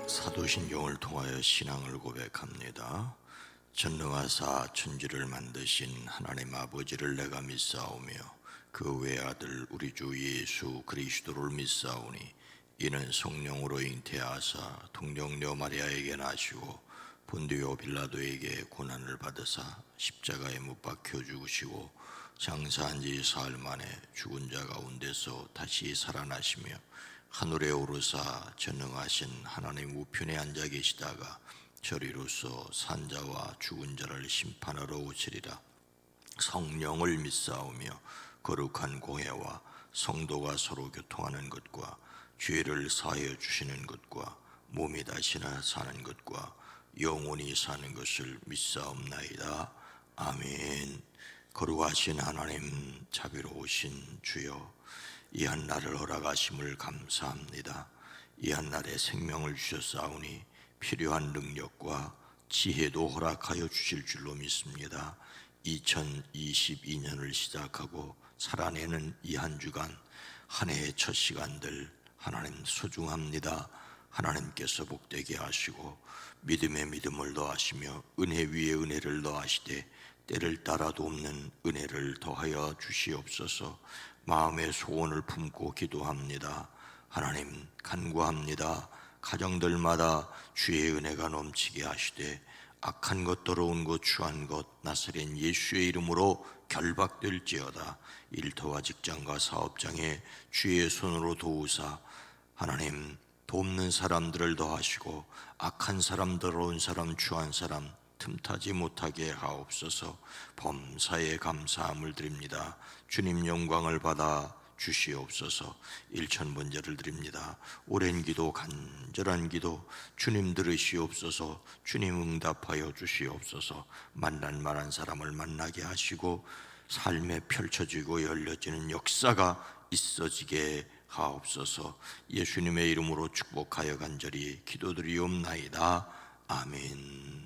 사도신경을 통하여 신앙을 고백합니다. 전능하사 천지를 만드신 하나님 아버지를 내가 믿사오며 그 외아들 우리 주 예수 그리스도를 믿사오니 이는 성령으로 잉태하사 동정녀 마리아에게 나시고 본디오 빌라도에게 고난을 받으사 십자가에 못 박혀 죽으시고 장사한 지 사흘 만에 죽은 자 가운데서 다시 살아나시며 하늘에 오르사 전능하신 하나님 우편에 앉아 계시다가 저리로서 산자와 죽은 자를 심판하러 오시리라. 성령을 믿사오며 거룩한 공회와 성도가 서로 교통하는 것과 죄를 사하여 주시는 것과 몸이 다시나 사는 것과 영원히 사는 것을 믿사옵나이다. 아멘. 거룩하신 하나님, 자비로우신 주여, 이 한날을 허락하심을 감사합니다. 이 한날에 생명을 주셨사오니 필요한 능력과 지혜도 허락하여 주실 줄로 믿습니다. 2022년을 시작하고 살아내는 이 한 주간, 한 해의 첫 시간들 하나님 소중합니다. 하나님께서 복되게 하시고 믿음에 믿음을 더하시며 은혜 위에 은혜를 더하시되 때를 따라도 없는 은혜를 더하여 주시옵소서. 마음의 소원을 품고 기도합니다. 하나님 간구합니다. 가정들마다 주의 은혜가 넘치게 하시되 악한 것, 더러운 것, 추한 것 나사렛 예수의 이름으로 결박될지어다. 일터와 직장과 사업장에 주의 손으로 도우사 하나님 돕는 사람들을 더하시고 악한 사람, 더러운 사람, 추한 사람 틈타지 못하게 하옵소서. 범사에 감사함을 드립니다. 주님 영광을 받아 주시옵소서. 일천번제를 드립니다. 오랜 기도, 간절한 기도 주님 들으시옵소서. 주님 응답하여 주시옵소서. 만난 만한 사람을 만나게 하시고 삶에 펼쳐지고 열려지는 역사가 있어지게 하옵소서. 예수님의 이름으로 축복하여 간절히 기도드리옵나이다. 아멘.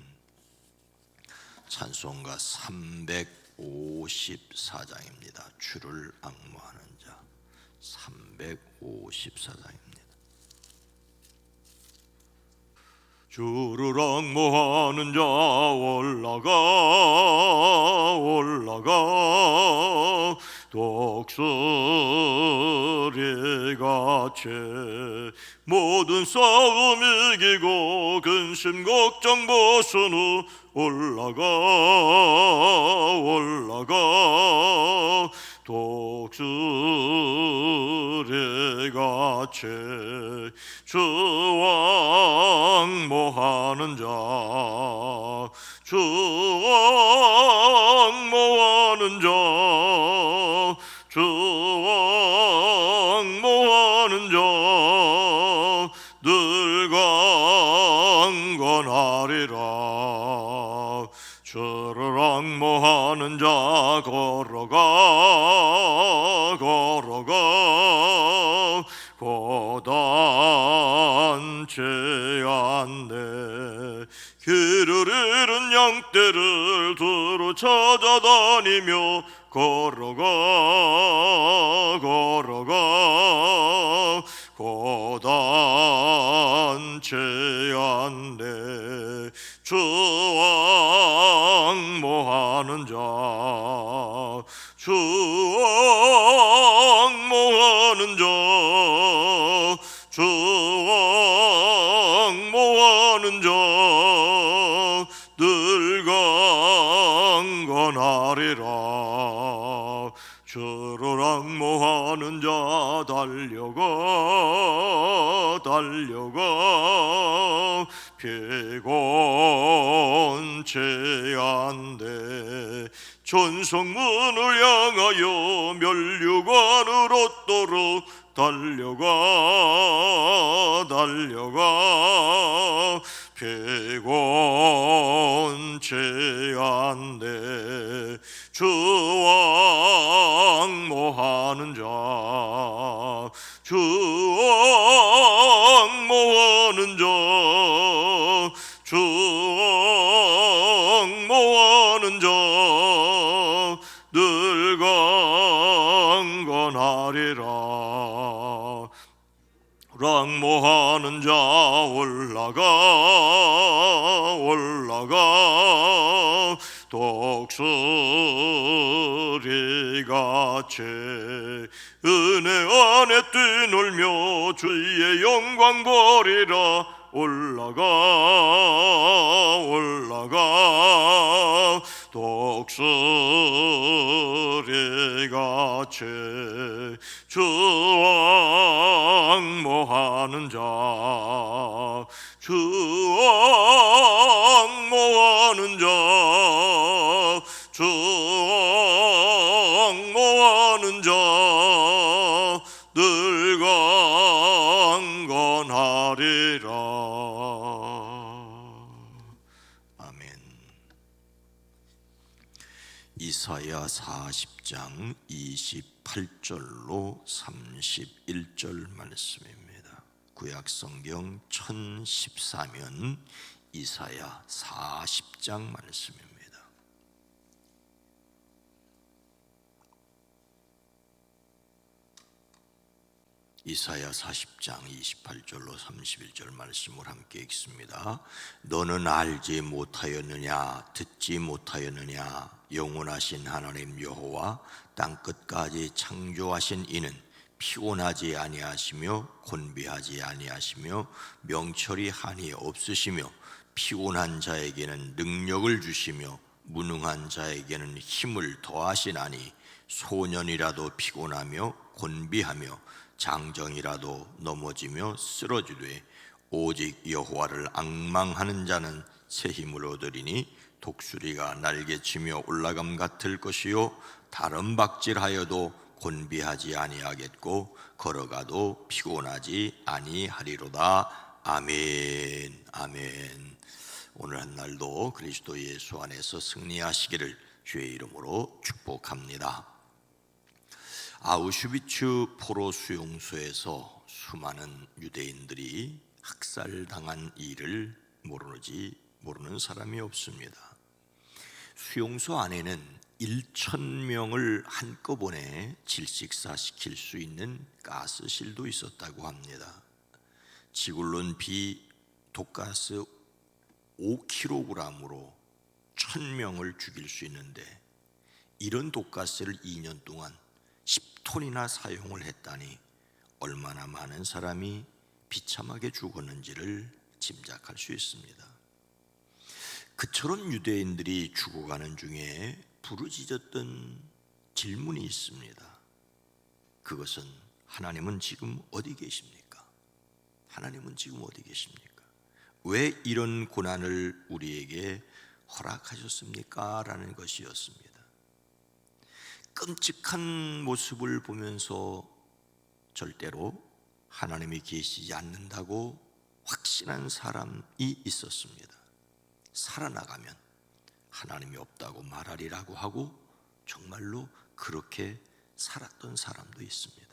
찬송가 354장입니다. 주를 앙모하는 자 354장입니다. 주를 앙모하는 자 올라가 올라가 독수리같이 모든 싸움 이기고 근심 걱정 벗은 후 올라가 올라가 독수리같이 주 앙모하는 자 주 앙모하는 자 주 앙모하는 자 늘 강건하리라. 주를 앙모하는 자 걸어가 걸어가 고단치 않네. 길을 잃은 양떼를 두루 찾아다니며 걸어가 걸어가 고단치 않네. 주 앙모하는 자 주 앙모하는 자 주 앙모하는 자 늘 강건하리라. 주를 앙모하는 자 달려가 달려가 피곤치 않네. 전성문을 향하여 멸류관으로 또로 달려가 달려가 피곤치 않네. 주 앙모하는 자 주 앙모하는 자 주 앙모하는 자 늘 강건하리라. 랑모하는 자 올라가 독수리같이 은혜 안에 뛰놀며 주의 영광 보리라. 올라가 독수리같이 주 앙모하는 자 주 앙모하는 자 주 앙모하는 자 늘 강건하리라. 아멘. 이사야 40장 28절로 31절 말씀입니다. 구약성경 1014면 이사야 40장 말씀입니다. 이사야 40장 28절로 31절 말씀을 함께 읽습니다. 너는 알지 못하였느냐, 듣지 못하였느냐, 영원하신 하나님 여호와 땅끝까지 창조하신 이는 피곤하지 아니하시며 곤비하지 아니하시며 명철이 한이 없으시며 피곤한 자에게는 능력을 주시며 무능한 자에게는 힘을 더하시나니 소년이라도 피곤하며 곤비하며 장정이라도 넘어지며 쓰러지되 오직 여호와를 앙망하는 자는 새 힘을 얻으리니 독수리가 날개치며 올라감 같을 것이요 다른 박질하여도 곤비하지 아니하겠고 걸어가도 피곤하지 아니하리로다. 아멘. 아멘. 오늘 한 날도 그리스도 예수 안에서 승리하시기를 주의 이름으로 축복합니다. 아우슈비츠 포로 수용소에서 수많은 유대인들이 학살당한 일을 모르는 사람이 없습니다. 수용소 안에는 1,000명을 한꺼번에 질식사시킬 수 있는 가스실도 있었다고 합니다. 지굴론 비 독가스 5kg으로 1,000명을 죽일 수 있는데 이런 독가스를 2년 동안 10톤이나 사용을 했다니 얼마나 많은 사람이 비참하게 죽었는지를 짐작할 수 있습니다. 그처럼 유대인들이 죽어가는 중에 부르짖었던 질문이 있습니다. 그것은 하나님은 지금 어디 계십니까? 하나님은 지금 어디 계십니까? 왜 이런 고난을 우리에게 허락하셨습니까? 라는 것이었습니다. 끔찍한 모습을 보면서 절대로 하나님이 계시지 않는다고 확신한 사람이 있었습니다. 살아나가면 하나님이 없다고 말하리라고 하고 정말로 그렇게 살았던 사람도 있습니다.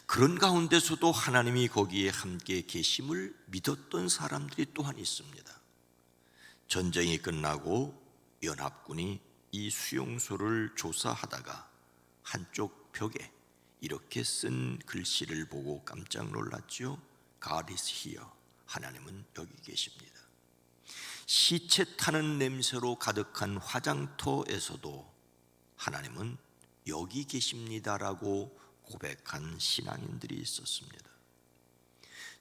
그런 가운데서도 하나님이 거기에 함께 계심을 믿었던 사람들이 또한 있습니다. 전쟁이 끝나고 연합군이 이 수용소를 조사하다가 한쪽 벽에 이렇게 쓴 글씨를 보고 깜짝 놀랐죠. God is here. 하나님은 여기 계십니다. 시체 타는 냄새로 가득한 화장터에서도 하나님은 여기 계십니다라고 고백한 신앙인들이 있었습니다.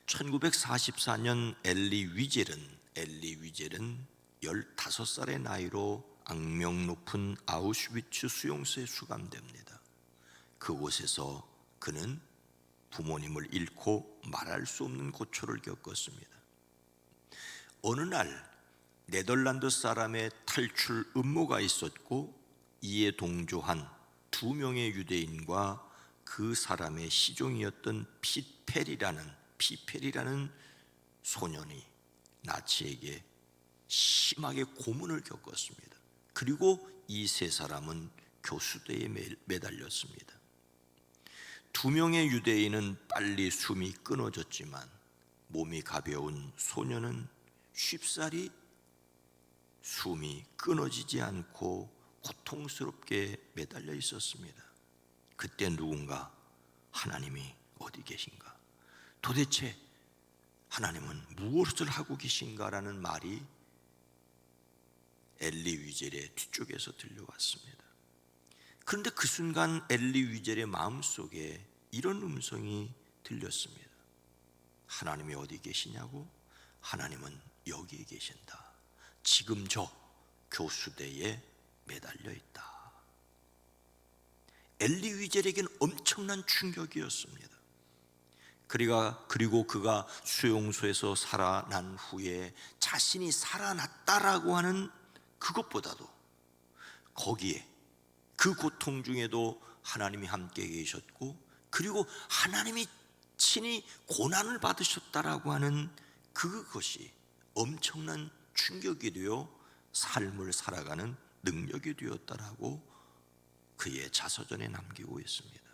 1944년 엘리 위젤은 15살의 나이로 악명 높은 아우슈비츠 수용소에 수감됩니다. 그곳에서 그는 부모님을 잃고 말할 수 없는 고초를 겪었습니다. 어느 날 네덜란드 사람의 탈출 음모가 있었고 이에 동조한 2명의 유대인과 그 사람의 시종이었던 피펠이라는 소년이 나치에게 심하게 고문을 겪었습니다. 그리고 이 세 사람은 교수대에 매달렸습니다. 2명의 유대인은 빨리 숨이 끊어졌지만 몸이 가벼운 소년은 쉽사리 숨이 끊어지지 않고 고통스럽게 매달려 있었습니다. 그때 누군가 하나님이 어디 계신가? 도대체 하나님은 무엇을 하고 계신가라는 말이 엘리 위젤의 뒤쪽에서 들려왔습니다. 그런데 그 순간 엘리 위젤의 마음속에 이런 음성이 들렸습니다. 하나님이 어디 계시냐고? 하나님은 여기에 계신다. 지금 저 교수대에 매달려 있다. 엘리 위젤에게는 엄청난 충격이었습니다. 그리고 그가 수용소에서 살아난 후에 자신이 살아났다라고 하는 그것보다도 거기에 그 고통 중에도 하나님이 함께 계셨고, 그리고 하나님이 친히 고난을 받으셨다라고 하는 그것이 엄청난 충격이 되어 삶을 살아가는 능력이 되었다라고 그의 자서전에 남기고 있습니다.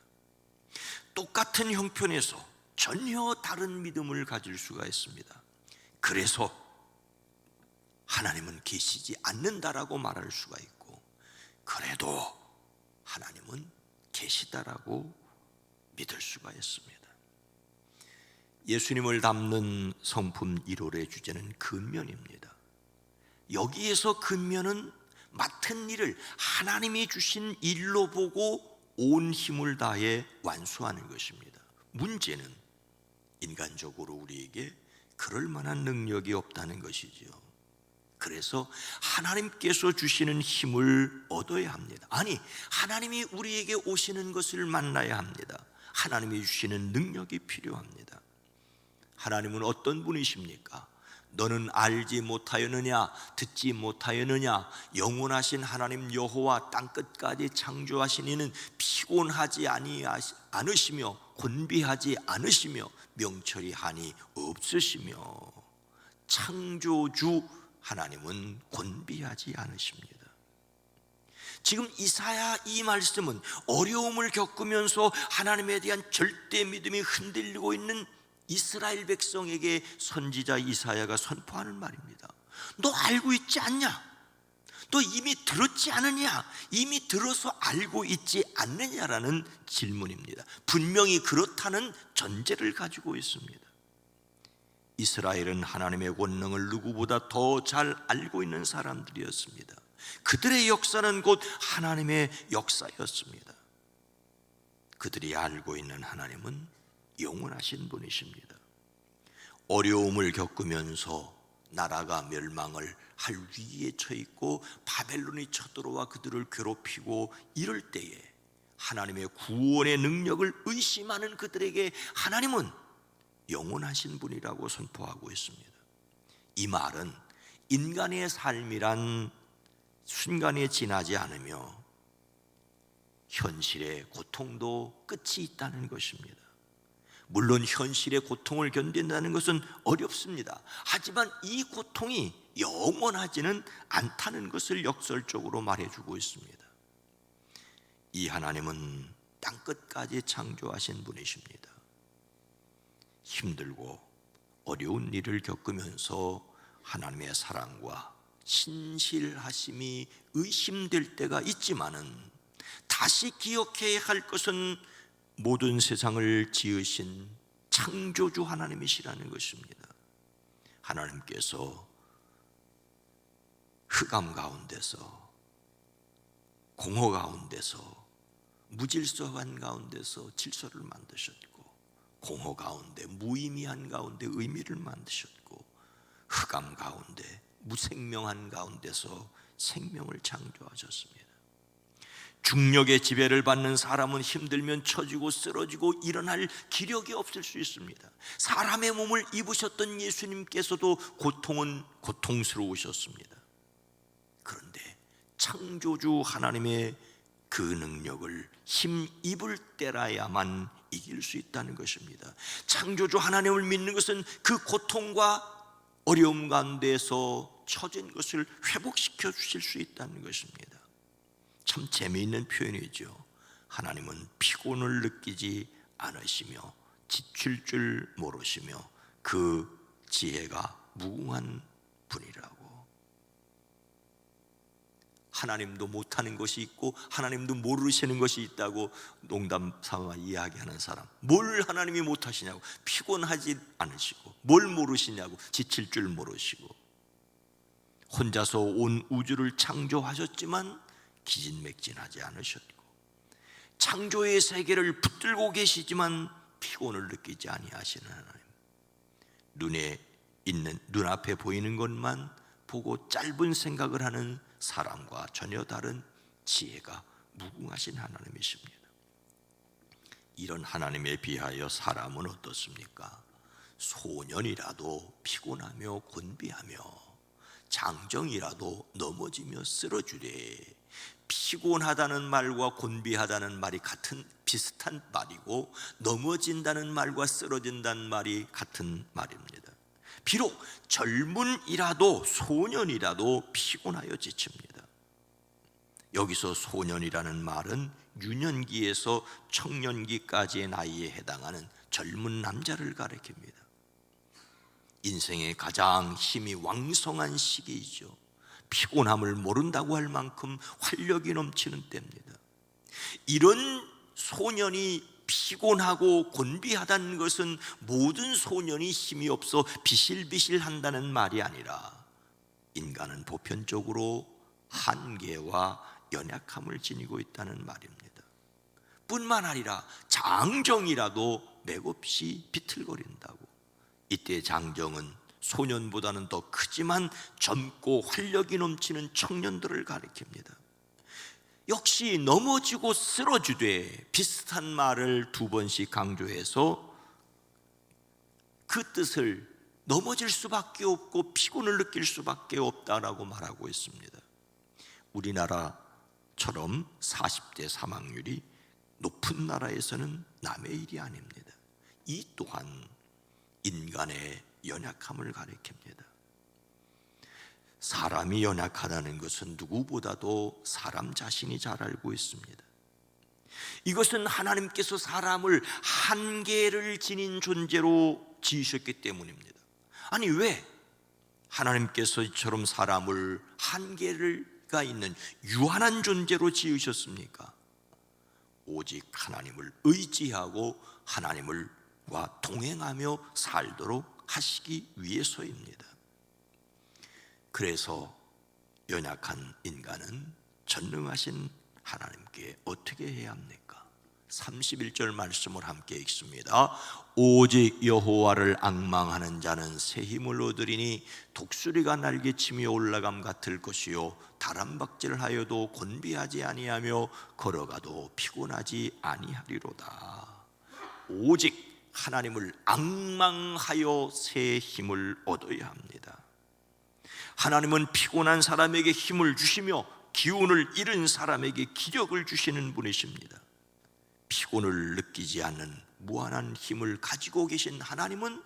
똑같은 형편에서 전혀 다른 믿음을 가질 수가 있습니다. 그래서 하나님은 계시지 않는다라고 말할 수가 있고, 그래도 하나님은 계시다라고 믿을 수가 있습니다. 예수님을 담는 성품 1월의 주제는 근면입니다. 여기에서 근면은 맡은 일을 하나님이 주신 일로 보고 온 힘을 다해 완수하는 것입니다. 문제는 인간적으로 우리에게 그럴 만한 능력이 없다는 것이지요. 그래서 하나님께서 주시는 힘을 얻어야 합니다. 아니, 하나님이 우리에게 오시는 것을 만나야 합니다. 하나님이 주시는 능력이 필요합니다. 하나님은 어떤 분이십니까? 너는 알지 못하였느냐? 듣지 못하였느냐? 영원하신 하나님 여호와 땅끝까지 창조하신 이는 피곤하지 않으시며 곤비하지 않으시며 명철이 한이 없으시며. 창조주 하나님은 곤비하지 않으십니다. 지금 이사야 이 말씀은 어려움을 겪으면서 하나님에 대한 절대 믿음이 흔들리고 있는 이스라엘 백성에게 선지자 이사야가 선포하는 말입니다. 너 알고 있지 않냐? 너 이미 들었지 않느냐? 이미 들어서 알고 있지 않느냐라는 질문입니다. 분명히 그렇다는 전제를 가지고 있습니다. 이스라엘은 하나님의 권능을 누구보다 더 잘 알고 있는 사람들이었습니다. 그들의 역사는 곧 하나님의 역사였습니다. 그들이 알고 있는 하나님은 영원하신 분이십니다. 어려움을 겪으면서 나라가 멸망을 할 위기에 처해 있고 바벨론이 쳐들어와 그들을 괴롭히고 이럴 때에 하나님의 구원의 능력을 의심하는 그들에게 하나님은 영원하신 분이라고 선포하고 있습니다. 이 말은 인간의 삶이란 순간에 지나지 않으며 현실의 고통도 끝이 있다는 것입니다. 물론 현실의 고통을 견딘다는 것은 어렵습니다. 하지만 이 고통이 영원하지는 않다는 것을 역설적으로 말해주고 있습니다. 이 하나님은 땅끝까지 창조하신 분이십니다. 힘들고 어려운 일을 겪으면서 하나님의 사랑과 신실하심이 의심될 때가 있지만은 다시 기억해야 할 것은 모든 세상을 지으신 창조주 하나님이시라는 것입니다. 하나님께서 흑암 가운데서, 공허 가운데서, 무질서한 가운데서 질서를 만드셨고, 공허 가운데 무의미한 가운데 의미를 만드셨고, 흑암 가운데 무생명한 가운데서 생명을 창조하셨습니다. 중력의 지배를 받는 사람은 힘들면 처지고 쓰러지고 일어날 기력이 없을 수 있습니다. 사람의 몸을 입으셨던 예수님께서도 고통은 고통스러우셨습니다. 그런데 창조주 하나님의 그 능력을 힘입을 때라야만 이길 수 있다는 것입니다. 창조주 하나님을 믿는 것은 그 고통과 어려움 가운데서 처진 것을 회복시켜 주실 수 있다는 것입니다. 참 재미있는 표현이죠. 하나님은 피곤을 느끼지 않으시며 지칠 줄 모르시며 그 지혜가 무궁한 분이라고. 하나님도 못하는 것이 있고 하나님도 모르시는 것이 있다고 농담 삼아 이야기하는 사람, 뭘 하나님이 못하시냐고, 피곤하지 않으시고 뭘 모르시냐고, 지칠 줄 모르시고, 혼자서 온 우주를 창조하셨지만 기진맥진하지 않으셨고, 창조의 세계를 붙들고 계시지만 피곤을 느끼지 아니하시는 하나님, 눈에 있는, 눈앞에 보이는 것만 보고 짧은 생각을 하는 사람과 전혀 다른 지혜가 무궁하신 하나님이십니다. 이런 하나님에 비하여 사람은 어떻습니까? 소년이라도 피곤하며 곤비하며 장정이라도 넘어지며 쓰러지되, 피곤하다는 말과 곤비하다는 말이 비슷한 말이고, 넘어진다는 말과 쓰러진다는 말이 같은 말입니다. 비록 젊은이라도 소년이라도 피곤하여 지칩니다. 여기서 소년이라는 말은 유년기에서 청년기까지의 나이에 해당하는 젊은 남자를 가리킵니다. 인생의 가장 힘이 왕성한 시기이죠. 피곤함을 모른다고 할 만큼 활력이 넘치는 때입니다. 이런 소년이 피곤하고 곤비하다는 것은 모든 소년이 힘이 없어 비실비실한다는 말이 아니라, 인간은 보편적으로 한계와 연약함을 지니고 있다는 말입니다. 뿐만 아니라 장정이라도 맥없이 비틀거린다고. 이때 장정은 소년보다는 더 크지만 젊고 활력이 넘치는 청년들을 가리킵니다. 역시 넘어지고 쓰러지되 비슷한 말을 두 번씩 강조해서 그 뜻을 넘어질 수밖에 없고 피곤을 느낄 수밖에 없다라고 말하고 있습니다. 우리나라처럼 40대 사망률이 높은 나라에서는 남의 일이 아닙니다. 이 또한 인간의 연약함을 가리킵니다. 사람이 연약하다는 것은 누구보다도 사람 자신이 잘 알고 있습니다. 이것은 하나님께서 사람을 한계를 지닌 존재로 지으셨기 때문입니다. 아니, 왜 하나님께서 이처럼 사람을 한계가 있는 유한한 존재로 지으셨습니까? 오직 하나님을 의지하고 하나님과 동행하며 살도록 하시기 위해서입니다. 그래서 연약한 인간은 전능하신 하나님께 어떻게 해야 합니까? 31절 말씀을 함께 읽습니다. 오직 여호와를 앙망하는 자는 새 힘을 얻으리니 독수리가 날개치며 올라감 같을 것이요 다람박질하여도 곤비하지 아니하며 걸어가도 피곤하지 아니하리로다. 오직 하나님을 앙망하여 새 힘을 얻어야 합니다. 하나님은 피곤한 사람에게 힘을 주시며 기운을 잃은 사람에게 기력을 주시는 분이십니다. 피곤을 느끼지 않는 무한한 힘을 가지고 계신 하나님은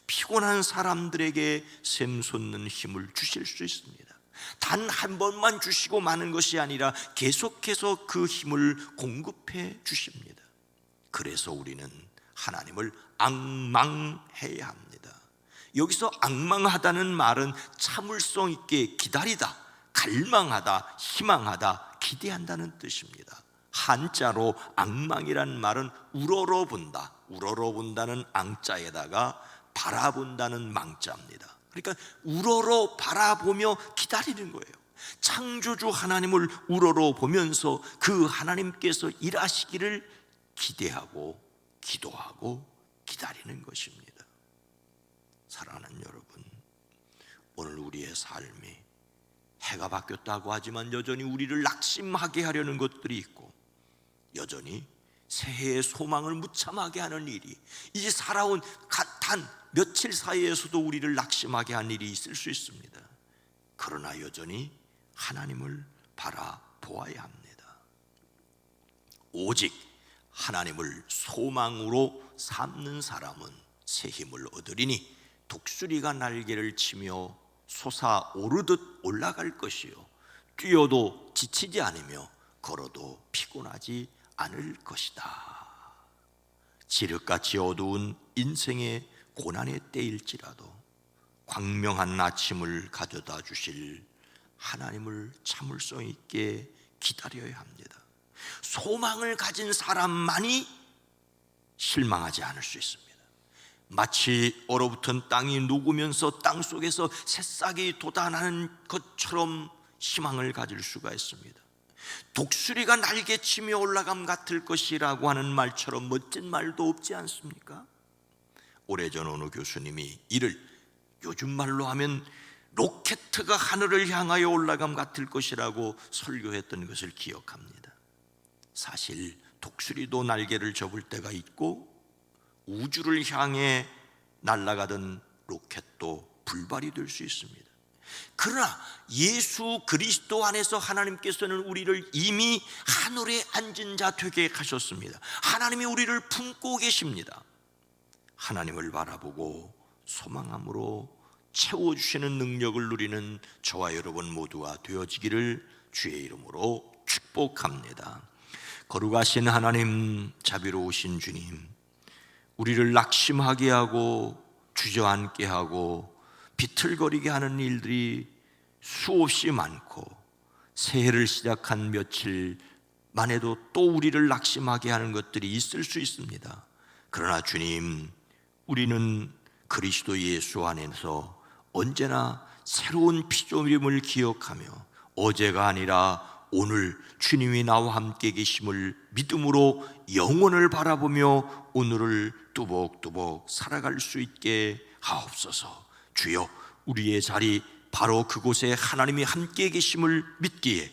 피곤한 사람들에게 샘솟는 힘을 주실 수 있습니다. 단 한 번만 주시고 마는 것이 아니라 계속해서 그 힘을 공급해 주십니다. 그래서 우리는 하나님을 앙망해야 합니다. 여기서 앙망하다는 말은 참을성 있게 기다리다, 갈망하다, 희망하다, 기대한다는 뜻입니다. 한자로 앙망이란 말은 우러러본다, 우러러본다는 앙자에다가 바라본다는 망자입니다. 그러니까 우러러 바라보며 기다리는 거예요. 창조주 하나님을 우러러보면서 그 하나님께서 일하시기를 기대하고 기도하고 기다리는 것입니다. 사랑하는 여러분, 오늘 우리의 삶이 해가 바뀌었다고 하지만 여전히 우리를 낙심하게 하려는 것들이 있고, 여전히 새해의 소망을 무참하게 하는 일이, 이제 살아온 단 며칠 사이에서도 우리를 낙심하게 한 일이 있을 수 있습니다. 그러나 여전히 하나님을 바라보아야 합니다. 오직 하나님을 소망으로 삼는 사람은 새 힘을 얻으리니 독수리가 날개를 치며 솟아오르듯 올라갈 것이요 뛰어도 지치지 않으며 걸어도 피곤하지 않을 것이다. 지륵같이 어두운 인생의 고난의 때일지라도 광명한 아침을 가져다 주실 하나님을 참을성 있게 기다려야 합니다. 소망을 가진 사람만이 실망하지 않을 수 있습니다. 마치 얼어붙은 땅이 녹으면서 땅 속에서 새싹이 돋아나는 것처럼 희망을 가질 수가 있습니다. 독수리가 날개치며 올라감 같을 것이라고 하는 말처럼 멋진 말도 없지 않습니까? 오래전 어느 교수님이 이를 요즘 말로 하면 로켓가 하늘을 향하여 올라감 같을 것이라고 설교했던 것을 기억합니다. 사실 독수리도 날개를 접을 때가 있고 우주를 향해 날아가던 로켓도 불발이 될 수 있습니다. 그러나 예수 그리스도 안에서 하나님께서는 우리를 이미 하늘에 앉은 자 되게 하셨습니다. 하나님이 우리를 품고 계십니다. 하나님을 바라보고 소망함으로 채워주시는 능력을 누리는 저와 여러분 모두가 되어지기를 주의 이름으로 축복합니다. 거룩하신 하나님, 자비로우신 주님, 우리를 낙심하게 하고 주저앉게 하고 비틀거리게 하는 일들이 수없이 많고 새해를 시작한 며칠만 해도 또 우리를 낙심하게 하는 것들이 있을 수 있습니다. 그러나 주님, 우리는 그리스도 예수 안에서 언제나 새로운 피조림을 기억하며 어제가 아니라 오늘 주님이 나와 함께 계심을 믿음으로 영혼을 바라보며 오늘을 뚜벅뚜벅 살아갈 수 있게 하옵소서. 주여, 우리의 자리 바로 그곳에 하나님이 함께 계심을 믿기에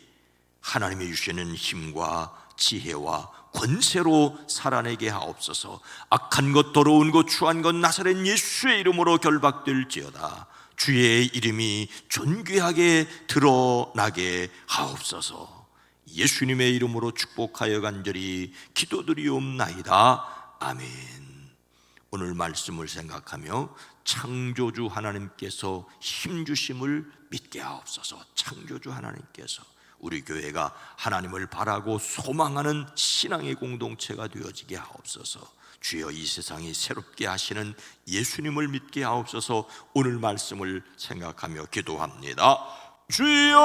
하나님이 주시는 힘과 지혜와 권세로 살아내게 하옵소서. 악한 것, 더러운 것, 추한 것 나사렛 예수의 이름으로 결박될지어다. 주의 이름이 존귀하게 드러나게 하옵소서. 예수님의 이름으로 축복하여 간절히 기도드리옵나이다. 아멘. 오늘 말씀을 생각하며 창조주 하나님께서 힘주심을 믿게 하옵소서. 창조주 하나님께서 우리 교회가 하나님을 바라고 소망하는 신앙의 공동체가 되어지게 하옵소서. 주여, 이 세상이 새롭게 하시는 예수님을 믿게 하옵소서. 오늘 말씀을 생각하며 기도합니다. 주여,